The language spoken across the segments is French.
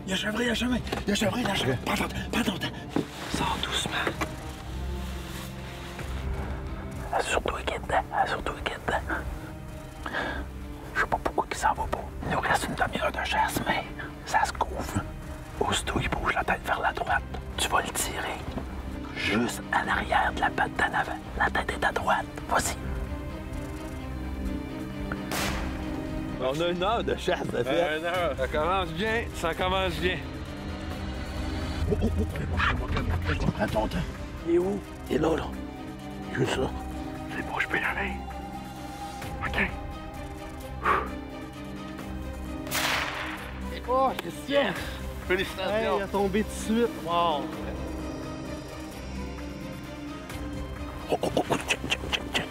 Il y a chevreuil, il y a chevreuil. Il y a chevreuil, il y a chevreuil. Prends ton temps. Sors doucement. Assure-toi qu'il est dedans. Assure-toi qu'il est dedans. Je sais pas pourquoi il s'en va pas. Il nous reste une demi-heure de chasse, mais ça se couvre. Aussitôt, il bouge la tête vers la droite. Tu vas le tirer. Juste à l'arrière de la patte d'en avant. La tête est à droite. Vas-y. On a une heure de chasse, ça fait. Une heure. Ça commence bien, ça commence bien. Oh. Prends ton temps. Il est où? Il est là, là. Juste ça. C'est bon, je peux y aller. OK. Oh, Christian! Félicitations. Hey, il a tombé tout de suite. Wow! Oh, check.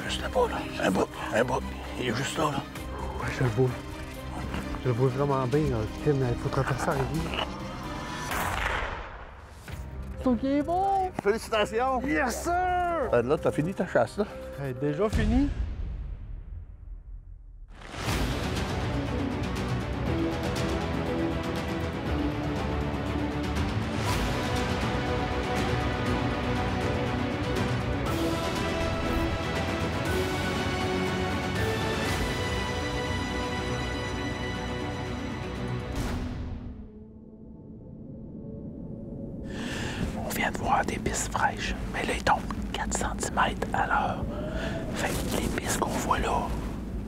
Juste là-bas, là. Un bas. Il est juste là, là. Ouais, je le vois. Je le vois vraiment bien, là. Tim, il faut traverser la rivière. C'est OK, bon! Félicitations! Yes, sir! Là, t'as fini ta chasse, là? Hey, déjà fini? On vient de voir des pistes fraîches, mais là, ils tombent 4 cm à l'heure. Fait que les pistes qu'on voit là,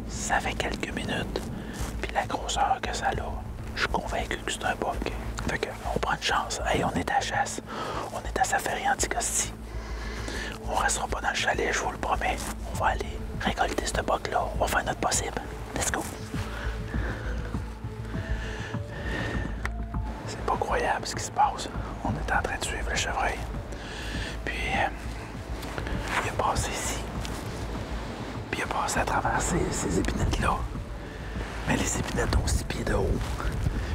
ça fait quelques minutes. Puis la grosseur que ça a, je suis convaincu que c'est un bug. Fait que on prend une chance. Hey, on est à chasse. On est à Safari Anticosti. On restera pas dans le chalet, je vous le promets. On va aller récolter ce bug-là. On va faire notre possible. Let's go! C'est pas croyable ce qui se passe. On est en train de suivre le chevreuil. Puis, il est passé ici. Puis, il est passé à travers ces épinettes-là. Mais les épinettes ont 6 pieds de haut.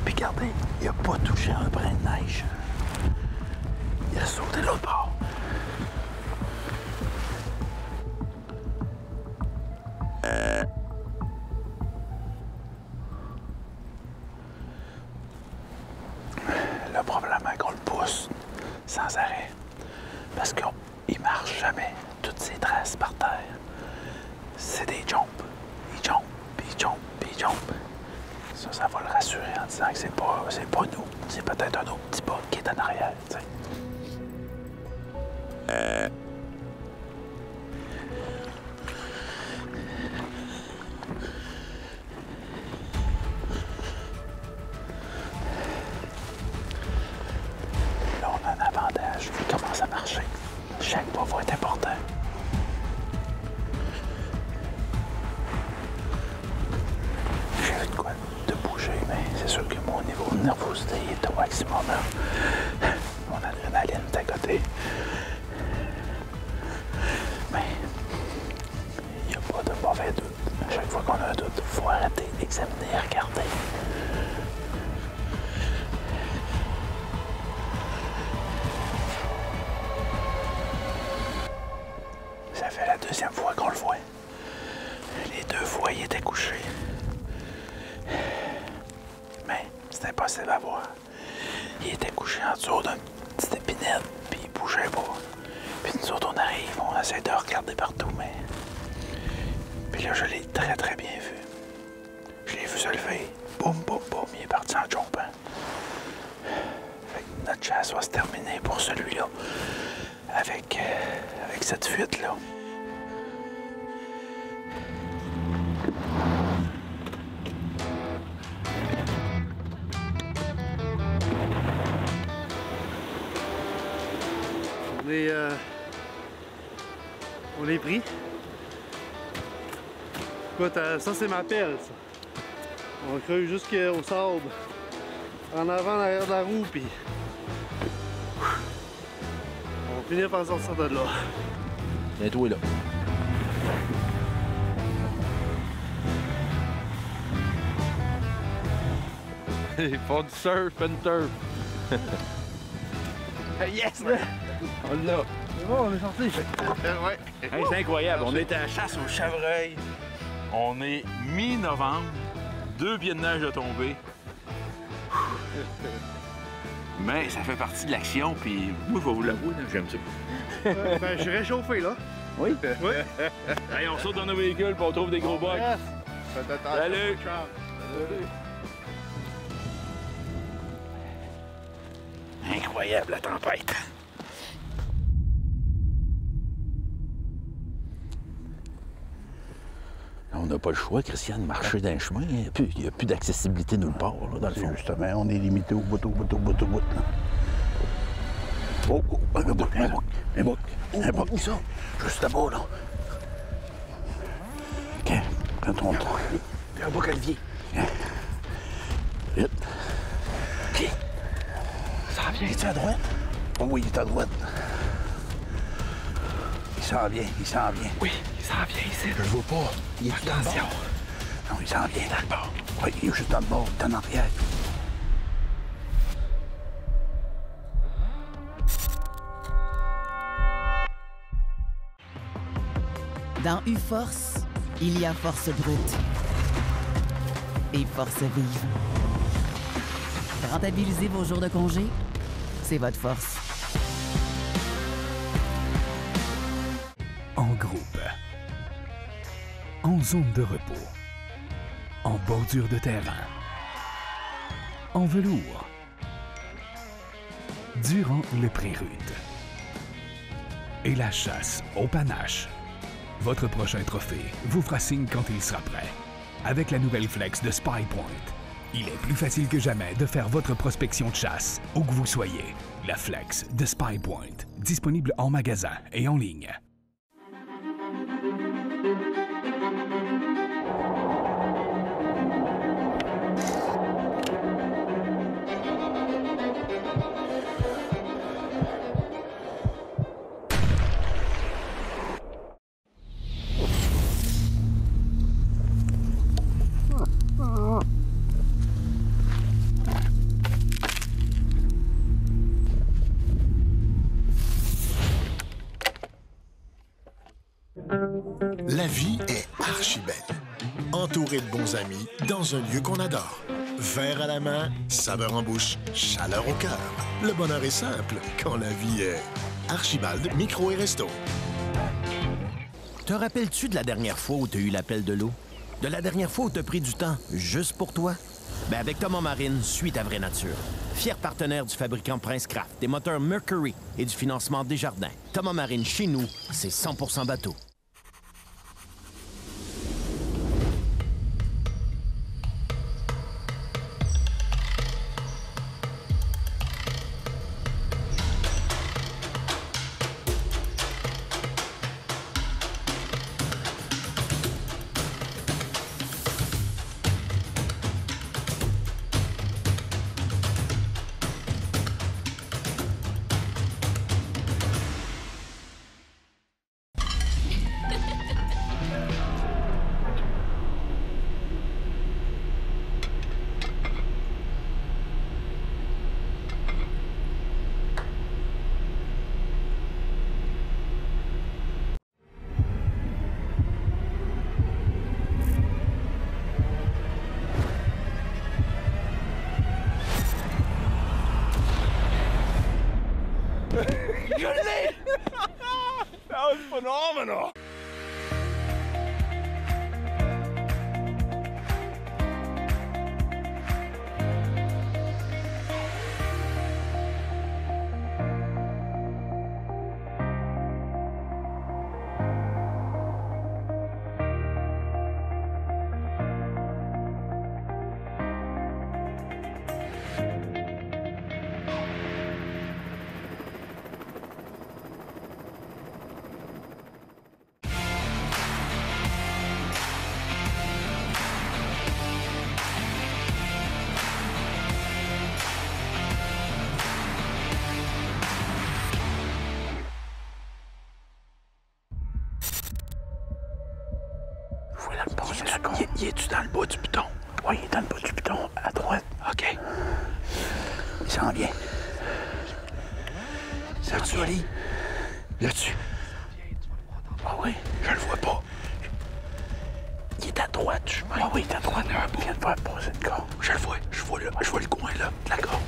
Puis, regardez, il a pas touché un brin de neige. Il a sauté de l'autre bord. Le problème est qu'on le pousse sans arrêt. Parce qu'il marche jamais. Toutes ces traces par terre, c'est des jumps. Il jump, puis il jump, puis il jump. Ça va le rassurer en disant que c'est pas nous. C'est peut-être un autre petit bug qui est en arrière, tu sais. Là, on a un avantage. Il commence à marcher. Chaque pas va être important. J'ai vu de quoi de bouger, mais c'est sûr que mon niveau de nervosité est au maximum. Mon adrénaline est à côté. Mais il n'y a pas de mauvais doute. À chaque fois qu'on a un doute, il faut arrêter, examiner et regarder. Ça fait la deuxième fois qu'on le voit. Les 2 fois, il était couché. Mais c'était impossible à voir. Il était couché en dessous d'une petite épinette, puis il bougeait pas. Puis nous autres, on arrive, on essaie de regarder partout, mais... Puis là, je l'ai très, très bien vu. Je l'ai vu se lever. Boum, boum, boum, il est parti en jumpant. Fait que notre chasse va se terminer pour celui-là. Avec cette fuite-là. On est pris. Écoute, ça c'est ma pelle, ça. On creuse jusqu'au sable. En avant, en arrière de la roue, puis... On va finir par sortir de là. Viens-toi là. Ils font du surf and turf. Yes! On l'a. C'est bon, on est sorti. Ouais. Hey, c'est incroyable. On est à la chasse au chevreuil. On est mi-novembre. 2 pieds de neige à tomber. Mais ça fait partie de l'action, puis moi, je vais vous l'avouer, là, j'aime ça. Ben, je réchauffé, là. Oui? Oui. Allez, on saute dans nos véhicules, puis on trouve des gros bugs. Yes. Faites attention. Salut. Salut. Incroyable, la tempête. On n'a pas le choix, Christian, de marcher dans le chemin. Il n'y a plus d'accessibilité nulle part, là, dans le fond. Justement, on est limité au bout. Oh, un bouc. Où ça? Juste là-bas, là. OK, prends ton temps. Il y a un bouc, Olivier. Vite. OK. Ça vient. Es-tu à droite? Oh oui, il est à droite. Il s'en vient. Oui, ça vient ici. Je le vois pas. Il est Attention. Non, il s'en vient dans le bord. Oui, il est juste dans le bord, il est en arrière. Dans U-Force, il y a force brute et force vive. Rentabilisez vos jours de congé, c'est votre force. En groupe, en zone de repos, en bordure de terrain, en velours, durant le pré-rude et la chasse au panache. Votre prochain trophée vous fera signe quand il sera prêt. Avec la nouvelle flex de Spy Point, il est plus facile que jamais de faire votre prospection de chasse, où que vous soyez. La flex de Spy Point, disponible en magasin et en ligne. La vie est archi belle. Entourée de bons amis, dans un lieu qu'on adore. Verre à la main, saveur en bouche, chaleur au cœur. Le bonheur est simple quand la vie est Archibald Micro et Resto. Te rappelles-tu de la dernière fois où tu as eu l'appel de l'eau? De la dernière fois où tu as pris du temps juste pour toi? Ben avec Thomas Marine, suis ta vraie nature. Fier partenaire du fabricant Prince Craft, des moteurs Mercury et du financement Desjardins. Thomas Marine, chez nous, c'est 100% bateau. That was phenomenal! Il est-tu dans le bas du piton? Oui, il est dans le bas du piton, à droite. OK. Il s'en vient. Là-dessus, Ali. Là-dessus. Ah oui, je le vois pas. Il est est à droite du chemin. Ah oui, il est à droite. Il vient de faire passer une corde. Je le vois, je vois le coin là, de la corde.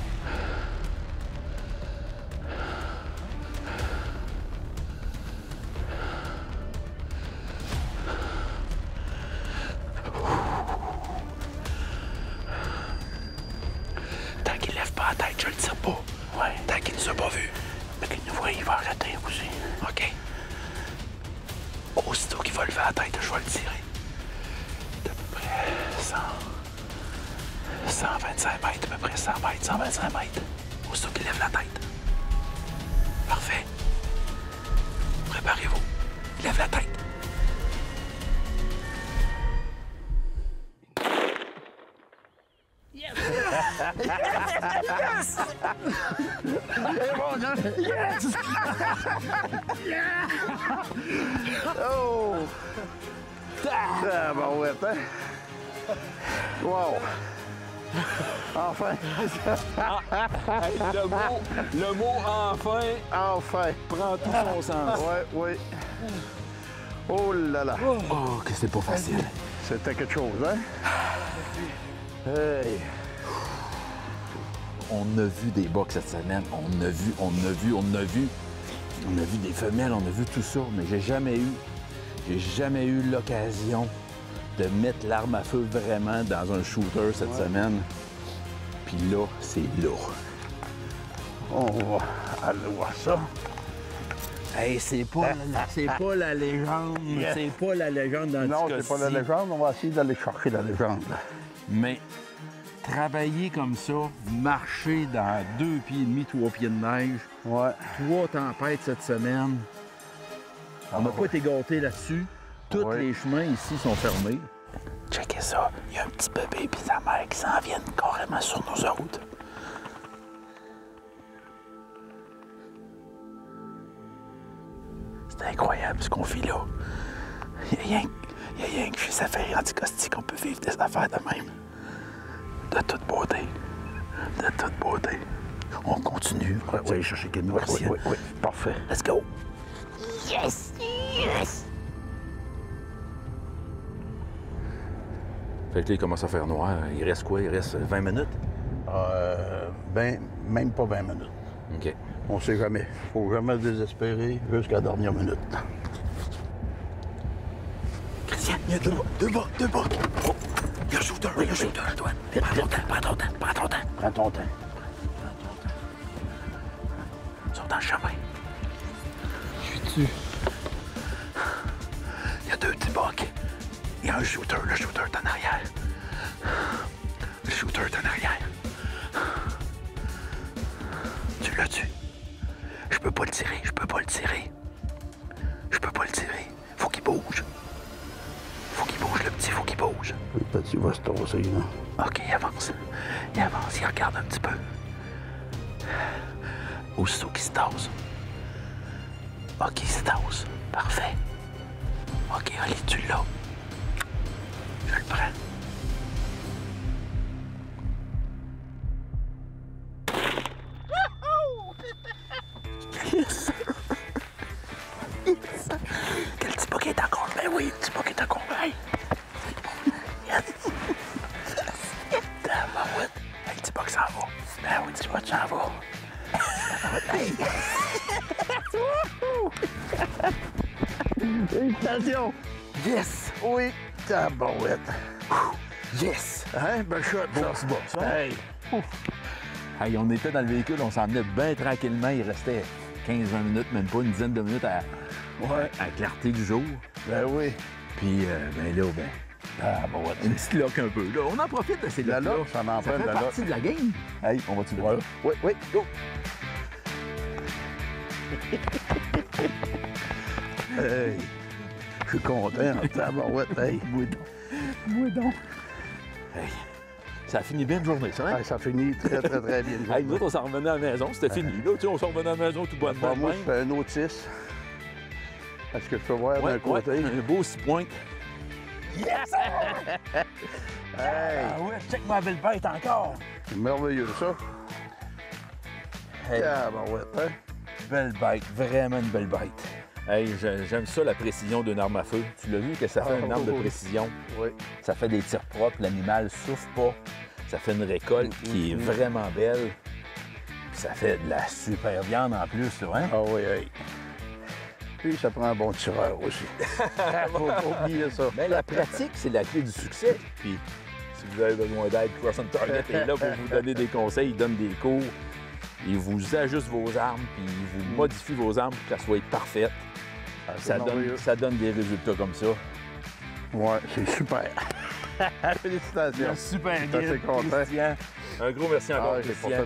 Tant qu'il lève pas la tête, je le tire pas. Ouais. Tant qu'il nous a pas vus. Mais qu'il nous voit, il va arrêter aussi. OK. Aussitôt qu'il va lever la tête, je vais le tirer. D'à peu près 125 mètres, à peu près 100 mètres, 125 mètres. Aussitôt qu'il lève la tête. Parfait. Préparez-vous. Il lève la tête. Yes! Yes! Oh! Ah, ben ouais, hein? Wow! Enfin! Le mot enfin Enfin! prend tout son sens. Ouais, oui. Oh là là! Oh, que c'est pas facile. C'était quelque chose, hein? Hey! On a vu des box cette semaine. On a vu des femelles, on a vu tout ça, mais j'ai jamais eu l'occasion de mettre l'arme à feu vraiment dans un shooter cette semaine. Puis là, c'est là. On va aller voir ça. Hey, c'est pas la légende. Yes. C'est pas la légende dans Non, ce c'est pas la cas-ci. légende. On va essayer d'aller chercher la légende. Mais travailler comme ça, marcher dans 2,5 pieds, 3 pieds de neige, Ouais. 3 tempêtes cette semaine. On n'a pas été gâtés là-dessus. Tous Ouais. les chemins ici sont fermés. Checkez ça. Il y a un petit bébé et sa mère qui s'en viennent carrément sur nos routes. C'est incroyable ce qu'on vit là. Il y a rien que chez Safari Anticosti qu'on peut vivre des affaires de même. De toute beauté. De toute beauté. On continue. On va aller chercher quelqu'un de Oui, oui, oui. Parfait. Let's go. Yes! Yes! Fait que là, il commence à faire noir. Il reste quoi? Il reste 20 minutes? Ben, même pas 20 minutes. OK. On sait jamais. Faut jamais désespérer jusqu'à la dernière minute. Christian, il y a deux bas. Oh, il y a un shooter, Antoine. Prends ton temps. Prends ton temps. Ils sont dans le chemin. Je suis dessus. Il y a deux petits bugs. Il y a un shooter, le shooter est en arrière. Le shooter est en arrière. Tu l'as tué. Je peux pas le tirer. Faut qu'il bouge. Le petit, faut qu'il bouge. Le petit va se tosser, là. OK, il avance, il regarde un petit peu. Aussitôt qu'il se tasse. OK, il se tasse. Parfait. OK, allez, tu l'as. Je le prends. Yes! Yes! Quel petit bouquet est encore? Ben oui, le petit bouquet est encore. Hey! Yes! Tabarouette! Hey, le petit bouquet s'en va. Ben oui, le petit bouquet s'en va. Hey! Félicitations! Yes! Oui! Tabarouette! Yes! Hein? Ben, shot, ça. Hey! Hey, on était dans le véhicule, on s'en venait bien tranquillement. Il restait 15-20 minutes, même pas une dizaine de minutes à la clarté du jour. Ben oui. Puis, ben là, Tabarouette. une petite loque un peu. Là, on en profite de ces La loques-là. loque, ça en Ça prend fait de la loque. partie de la game. Hey, on va-tu le voir? Oui, oui, go! Hey! Je suis content, tabarouette, hey! Moi donc. Hey, ça a fini bien une journée, ça, hein? Hey, ça finit très, très, très bien. Hey, nous autres, on s'en revenait à la maison, c'était fini. Là, tu sais, on s'en revenait à la maison tout bonnement. Moi, je fais un autre 6. Est-ce que je peux voir d'un côté? un beau 6 points. Yes! Hey! Ah ouais, check ma belle bête encore. C'est merveilleux, ça. Hey, Tabarouette, hein? belle bête, vraiment une belle bête. Hey, j'aime ça, la précision d'une arme à feu. Tu l'as vu que ça fait une arme de précision? Oui. Ça fait des tirs propres, l'animal souffre pas. Ça fait une récolte qui est vraiment belle. Puis ça fait de la super viande en plus, là, hein? Ah oui, oui. Puis ça prend un bon tireur aussi. Faut pas oublier ça. Bien, la pratique, c'est la clé du succès. Puis si vous avez besoin d'aide, Cross and Target est là pour vous donner des conseils, il donne des cours. Il vous ajuste vos armes, puis il vous modifie vos armes pour qu'elles soient parfaites. Ça donne des résultats comme ça. Ouais, c'est super. Félicitations. Super Je suis assez content. Christian. Un gros merci encore, Ah, Christian.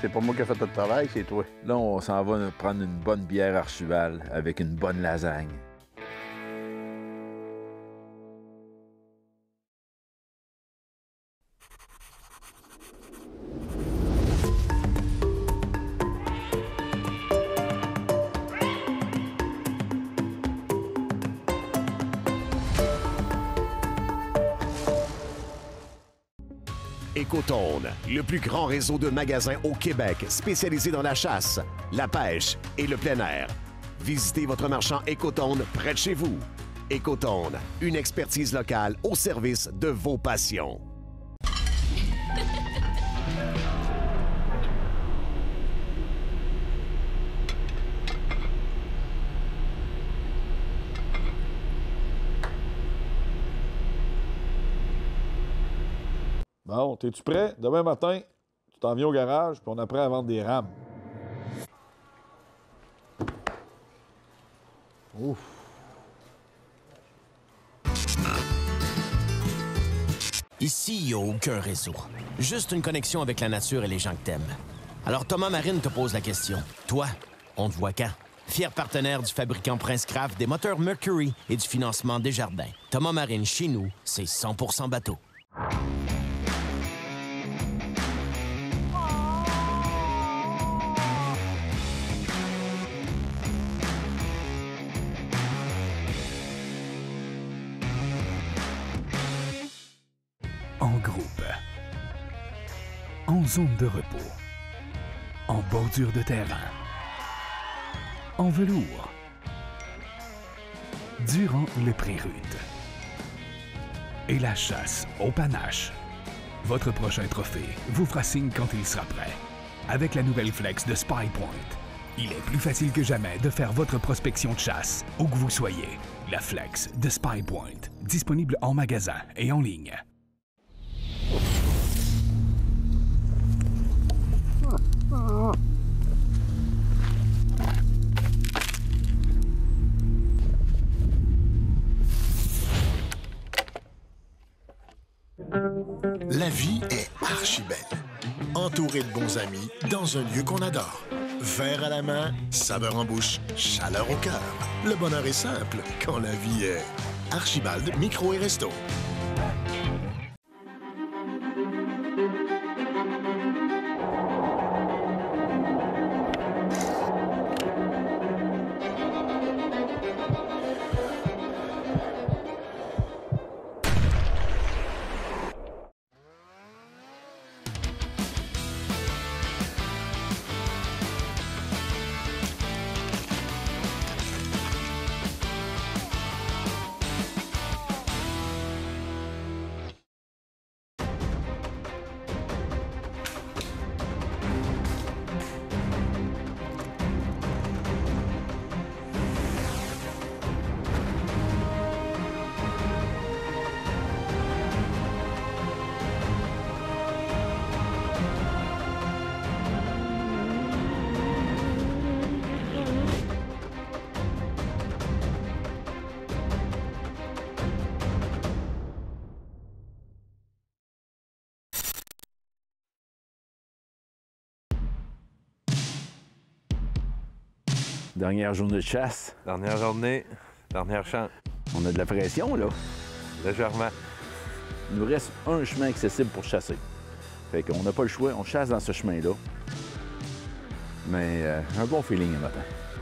c'est pas moi qui ai fait tout le travail, c'est toi. Là, on s'en va prendre une bonne bière Archival avec une bonne lasagne. Écotone, le plus grand réseau de magasins au Québec spécialisé dans la chasse, la pêche et le plein air. Visitez votre marchand Écotone près de chez vous. Écotone, une expertise locale au service de vos passions. Bon, t'es-tu prêt? Demain matin, tu t'en viens au garage, puis on apprend à vendre des rames. Ouf! Ici, il n'y a aucun réseau. Juste une connexion avec la nature et les gens que t'aimes. Alors Thomas Marine te pose la question. Toi, on te voit quand? Fier partenaire du fabricant Prince Craft, des moteurs Mercury et du financement Desjardins. Thomas Marine, chez nous, c'est 100% bateau. En groupe, en zone de repos, en bordure de terrain, en velours, durant le pré-rude et la chasse au panache. Votre prochain trophée vous fera signe quand il sera prêt. Avec la nouvelle flex de Spy Point, il est plus facile que jamais de faire votre prospection de chasse, où que vous soyez. La flex de Spy Point, disponible en magasin et en ligne. La vie est archi belle. Entouré de bons amis, dans un lieu qu'on adore. Verre à la main, saveur en bouche, chaleur au cœur. Le bonheur est simple quand la vie est Archibald Micro et Resto. Dernière journée de chasse. Dernière journée, dernière chance. On a de la pression, là. Légèrement. Il nous reste un chemin accessible pour chasser. Fait qu'on n'a pas le choix, on chasse dans ce chemin-là. Mais un bon feeling le matin.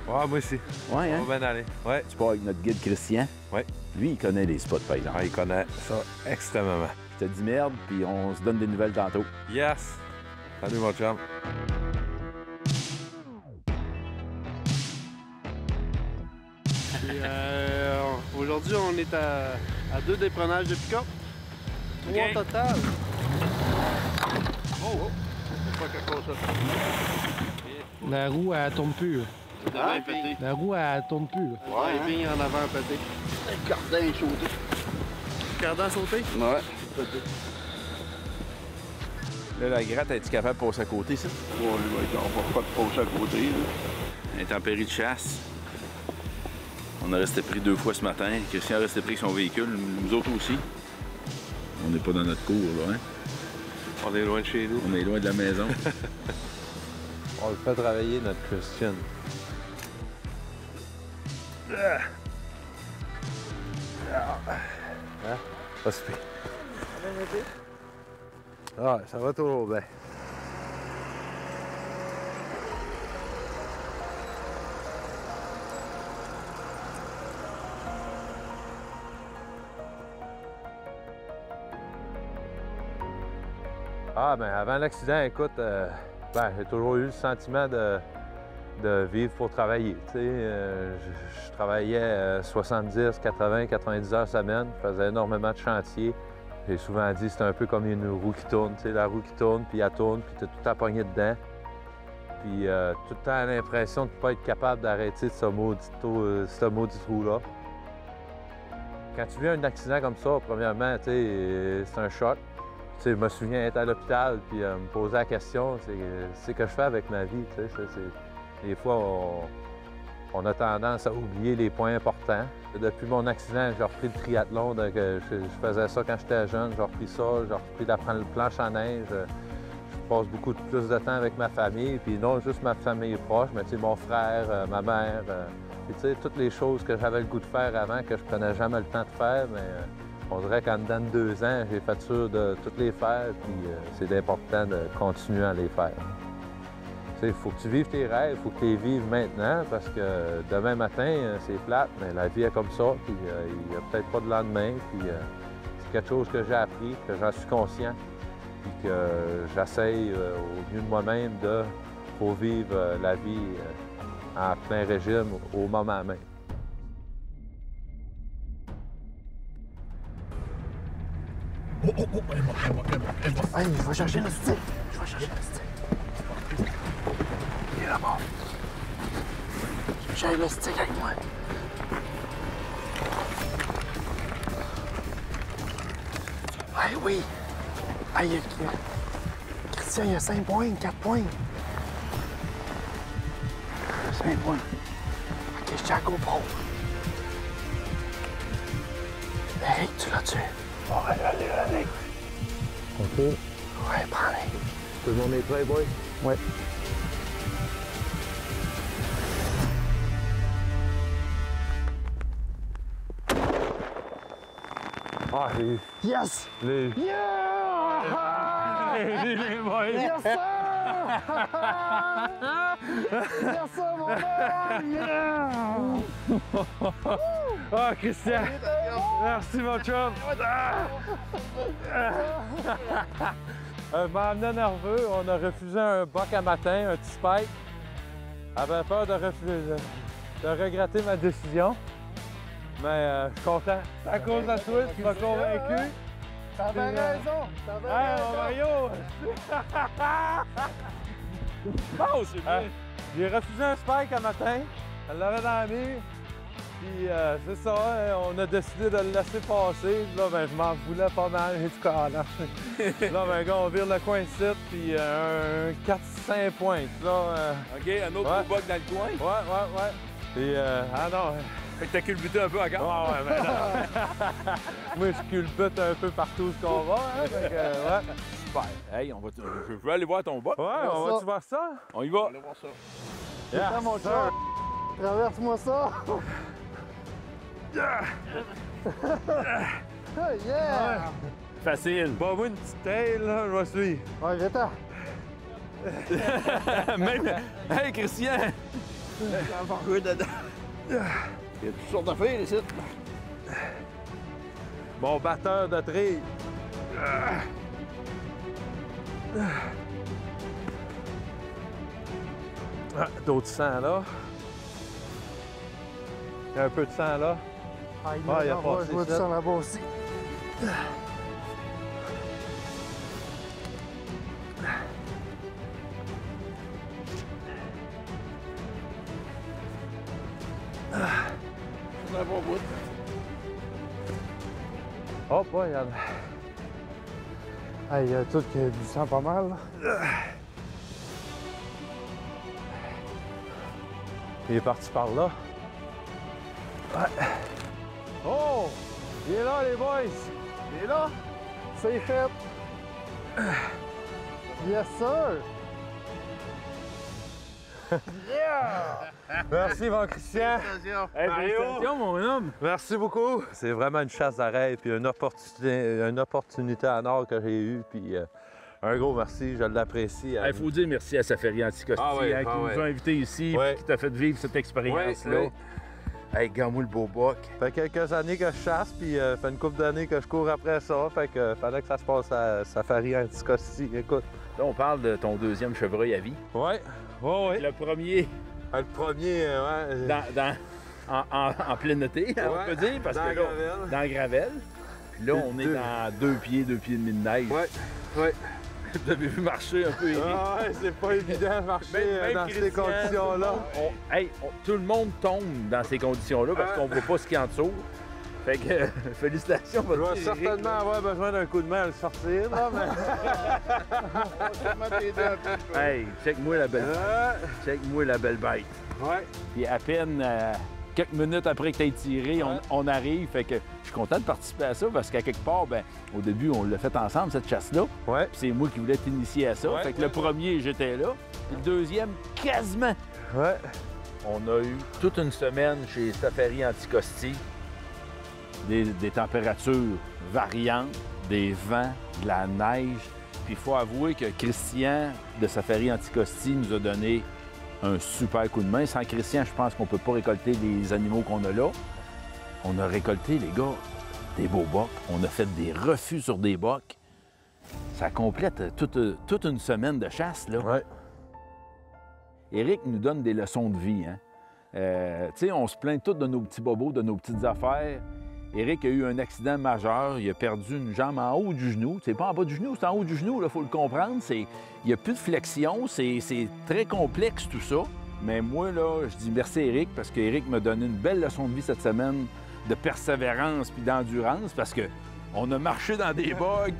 Ouais, moi aussi. Ouais, hein? On va bien aller. Ouais. Tu pars avec notre guide Christian. Ouais. Lui, il connaît les spots, par exemple. Ah, il connaît ça extrêmement. Je te dis merde, puis on se donne des nouvelles tantôt. Yes! Salut, mon chum. Aujourd'hui, on est à 2 déprenages de pick-up. 3 au total. Oh! C'est pas quelque chose, ça. La roue, elle tourne plus. Là. Ah, La roue, elle tourne plus. Là. Ouais, les vignes en avant pété. Le cardin est sauté. Cardan sauté? Ouais, pété. Là, la gratte, es-tu capable de passer à côté, ça? Ouais, on va pas de passer à côté, là. Intempérie de chasse. On a resté pris 2 fois ce matin. Christian a resté pris avec son véhicule. Nous autres aussi. On n'est pas dans notre cour, là, hein? On est loin de chez nous. On est loin de la maison. On le fait travailler, notre Christian. Hein? Pas si pire. Ah, ça va toujours bien. Ah, ben avant l'accident, écoute, j'ai toujours eu le sentiment de vivre pour travailler. Tu sais, je travaillais 70, 80, 90 heures semaine. Je faisais énormément de chantiers. J'ai souvent dit que c'était un peu comme une roue qui tourne. Tu sais, la roue qui tourne, puis elle tourne, puis tu as tout le temps pogné dedans. Puis tout le temps l'impression de ne pas être capable d'arrêter ce maudit trou-là. Quand tu vis un accident comme ça, premièrement, tu sais, c'est un choc. Tu sais, je me souviens être à l'hôpital puis me poser la question, c'est que je fais avec ma vie. Tu sais, des fois, on a tendance à oublier les points importants. Depuis mon accident, j'ai repris le triathlon. Donc, je faisais ça quand j'étais jeune. J'ai repris ça, j'ai repris d'apprendre le planche à neige. Je passe beaucoup plus de temps avec ma famille. Puis non juste ma famille proche, mais tu sais, mon frère, ma mère. Puis tu sais, toutes les choses que j'avais le goût de faire avant, que je prenais jamais le temps de faire, mais on dirait qu'en dedans de 2 ans, j'ai fait sûr de toutes les faire. Puis c'est important de continuer à les faire. Il faut que tu vives tes rêves, il faut que tu les vives maintenant, parce que demain matin, c'est plate, mais la vie est comme ça, puis il n'y a peut-être pas de lendemain, puis c'est quelque chose que j'ai appris, que j'en suis conscient, puis que j'essaye au mieux de moi-même pour vivre la vie en plein régime au moment même. Hey, je vais chercher le stick. Je vais chercher le stick. Il est là-bas. J'ai le stick avec moi. Hey, oui. Hey, Christian, il y a 5 points, 4 points. 5 points. Ok, je tiens à GoPro. Eric, tu l'as tué? Ouais, allez. OK. Ouais, prends-les. Tout le monde est prêt, boy? Ouais. Ah, Yes! les... Yeah! Yes, sir! Yes, sir, mon père! Yeah! Ah, Christian! Merci, mon chum! Je m'emmenais nerveux. On a refusé un boc à matin, un petit spike. J'avais peur de regretter ma décision. Mais je suis content. À cause de la Switch, tu m'as convaincu. T'avais raison! Hey, mon Mario! Oh, c'est bien! J'ai refusé un spike à matin. Elle l'avait dans la mire. Puis c'est ça, on a décidé de le laisser passer. Là, ben, je m'en voulais pas mal. J'ai du là. Là, ben, gars, on vire le coin ici, puis un 4-5 points. Là, OK, un autre gros bug dans le coin? Ouais. Puis, ah non. Fait que t'as culbuté un peu encore? Ouais, mais non. Moi, je culbute un peu partout où on va. Hein, fait que, ouais. Super. Hey, je veux aller voir ton bas. Ouais, on va-tu voir ça? On y va. On va aller voir ça. Yeah, Attends, mon chat. Traverse-moi ça. Yeah! Yeah! Facile. Bah, moi, une petite taille, là, je vais suivre. Ouais, viens-t'en. Même... Hey, Christian! Il y a toutes sortes d'affaires ici. Mon batteur de tri. D'autres sang là. Il y a un peu de sang là. Ah, il Ah, il a en va, passé je vois du ça. sang là-bas aussi. Hop, ouais, regarde. Ah, il y a tout qui a du sang pas mal. Là. Il est parti par là. Ouais. Oh! Il est là, les boys! Il est là. C'est fait. Yes, sir. Merci, mon Christian! Félicitations, mon homme! Merci beaucoup! C'est vraiment une chasse d'arrêt, puis une opportunité en or que j'ai eue, puis un gros merci, je l'apprécie. Il faut dire merci à Safari Anticosti qui nous a invités ici, puis qui t'a fait vivre cette expérience-là. Hey, garde-moi le beau boc. Ça fait quelques années que je chasse, puis ça fait une couple d'années que je cours après ça, fait que fallait que ça se passe à Safari Anticosti. Écoute. Là, on parle de ton deuxième chevreuil à vie. Ouais, ouais. Le premier Le premier, ouais. en plein été, on peut dire, parce que là, dans Gravel. Puis là, on est dans 2 pieds et demi de neige. Ouais. Vous avez vu marcher un peu, Éric? Ah ouais, c'est pas évident de marcher dans ces conditions-là. Tout le monde tombe dans ces conditions-là parce qu'on ne voit pas ce qu'il y a en dessous. Fait que, félicitations, Je votre vais certainement avoir besoin d'un coup de main à le sortir, là, mais... Hey, check-moi la belle check-moi la belle bête. Ouais. Puis à peine quelques minutes après que tu aies tiré, on arrive. Fait que je suis content de participer à ça parce qu'à quelque part, ben, au début, on l'a fait ensemble, cette chasse-là. Ouais. Puis c'est moi qui voulais t'initier à ça. Ouais, fait que le premier, j'étais là. Puis le deuxième, quasiment. Ouais. On a eu toute une semaine chez Safari Anticosti. Des températures variantes, des vents, de la neige. Puis il faut avouer que Christian de Safari Anticosti nous a donné un super coup de main. Sans Christian, je pense qu'on ne peut pas récolter les animaux qu'on a là. On a récolté, les gars, des beaux bocs. On a fait des refus sur des bocs. Ça complète toute une semaine de chasse, là. Ouais. Éric nous donne des leçons de vie, hein. Tu sais, on se plaint tous de nos petits bobos, de nos petites affaires. Éric a eu un accident majeur. Il a perdu une jambe en haut du genou. C'est pas en bas du genou, c'est en haut du genou, il faut le comprendre. Il n'y a plus de flexion. C'est très complexe, tout ça. Mais moi, là, je dis merci à Éric parce qu'Éric m'a donné une belle leçon de vie cette semaine de persévérance puis d'endurance parce qu'on a marché dans des bogs.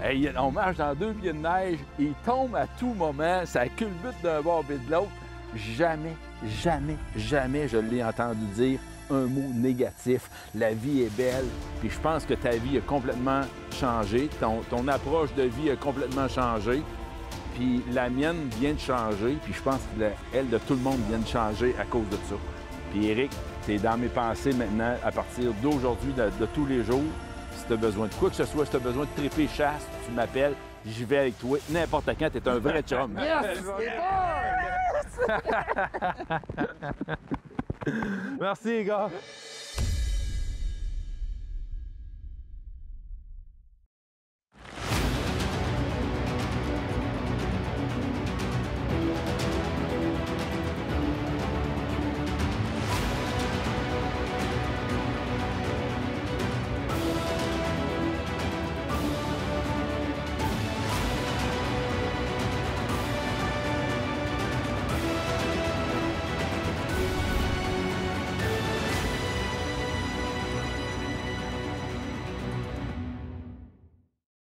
Hey, on marche dans 2 pieds de neige. Il tombe à tout moment. Ça culbute d'un bord et de l'autre. Jamais, jamais, jamais je l'ai entendu dire un mot négatif. La vie est belle, puis je pense que ta vie a complètement changé. Ton approche de vie a complètement changé, puis la mienne vient de changer, puis je pense que elle de tout le monde vient de changer à cause de ça. Puis Éric, t'es dans mes pensées maintenant à partir d'aujourd'hui, de tous les jours. Si tu as besoin de quoi que ce soit, si tu as besoin de triper chasse, tu m'appelles, j'y vais avec toi n'importe quand, t'es un vrai chum. Yes! Merci, les gars.